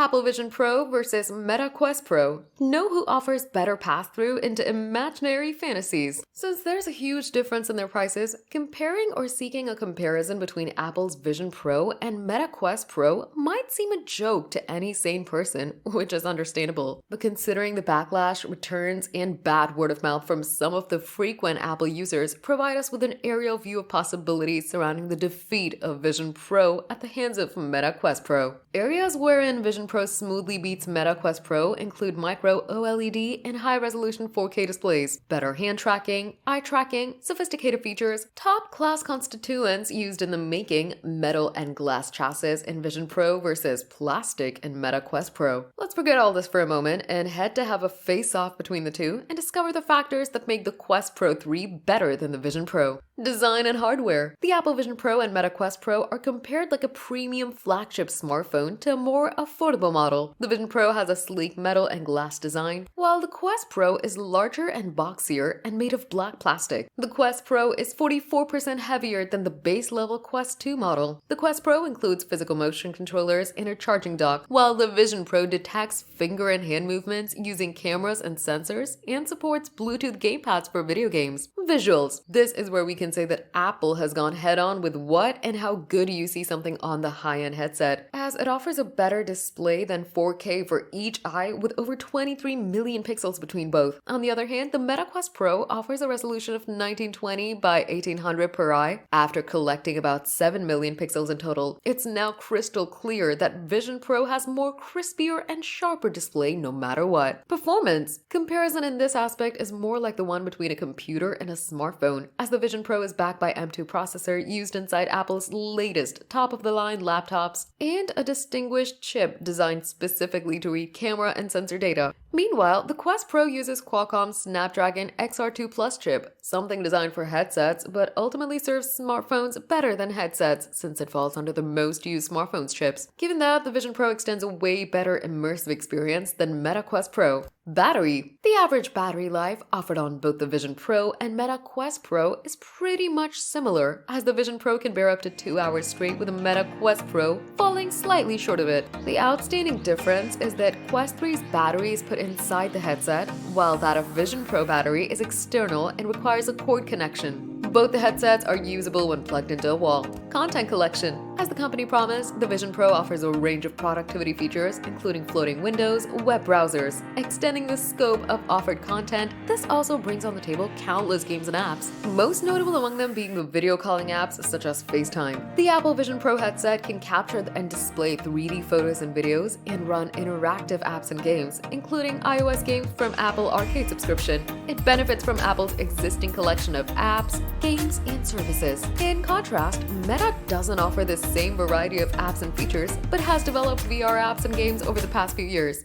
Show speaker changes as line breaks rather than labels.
Apple Vision Pro versus Meta Quest Pro. Know who offers better pass-through into imaginary fantasies. Since there's a huge difference in their prices, comparing or seeking a comparison between Apple's Vision Pro and Meta Quest Pro might seem a joke to any sane person, which is understandable. But considering the backlash, returns, and bad word of mouth from some of the frequent Apple users provide us with an aerial view of possibilities surrounding the defeat of Vision Pro at the hands of Meta Quest Pro. Areas wherein Vision Pro smoothly beats Meta Quest Pro include micro OLED and high-resolution 4K displays, better hand tracking, eye tracking, sophisticated features, top-class constituents used in the making, metal and glass chassis in Vision Pro versus plastic in Meta Quest Pro. Let's forget all this for a moment and head to have a face-off between the two and discover the factors that make the Quest Pro 3 better than the Vision Pro. Design and hardware. The Apple Vision Pro and Meta Quest Pro are compared like a premium flagship smartphone to a more affordable model. The Vision Pro has a sleek metal and glass design, while the Quest Pro is larger and boxier and made of black plastic. The Quest Pro is 44% heavier than the base-level Quest 2 model. The Quest Pro includes physical motion controllers and a charging dock, while the Vision Pro detects finger and hand movements using cameras and sensors and supports Bluetooth gamepads for video games. Visuals. This is where we can say that Apple has gone head-on with what and how good you see something on the high-end headset, as it offers a better display than 4K for each eye with over 23 million pixels between both. On the other hand, the Meta Quest Pro offers a resolution of 1920 by 1800 per eye. After collecting about 7 million pixels in total, it's now crystal clear that Vision Pro has more crispier and sharper display no matter what. Performance. Comparison in this aspect is more like the one between a computer and a smartphone, as the Vision Pro is backed by M2 processor used inside Apple's latest top-of-the-line laptops and a distinguished chip designed specifically to read camera and sensor data. Meanwhile, the Quest Pro uses Qualcomm's Snapdragon XR2 Plus chip, something designed for headsets but ultimately serves smartphones better than headsets since it falls under the most used smartphones chips. Given that, the Vision Pro extends a way better immersive experience than Meta Quest Pro. Battery. The average battery life offered on both the Vision Pro and Meta Quest Pro is pretty much similar, as the Vision Pro can bear up to 2 hours straight with the Meta Quest Pro falling slightly short of it. The outstanding difference is that Quest 3's battery is put inside the headset, while that of Vision Pro battery is external and requires a cord connection. Both the headsets are usable when plugged into a wall. Content collection. As the company promised, the Vision Pro offers a range of productivity features, including floating windows, web browsers. Extending the scope of offered content, this also brings on the table countless games and apps, most notable among them being the video calling apps such as FaceTime. The Apple Vision Pro headset can capture and display 3D photos and videos and run interactive apps and games, including iOS games from Apple Arcade subscription. It benefits from Apple's existing collection of apps, games, and services. In contrast, Meta doesn't offer the same variety of apps and features, but has developed VR apps and games over the past few years.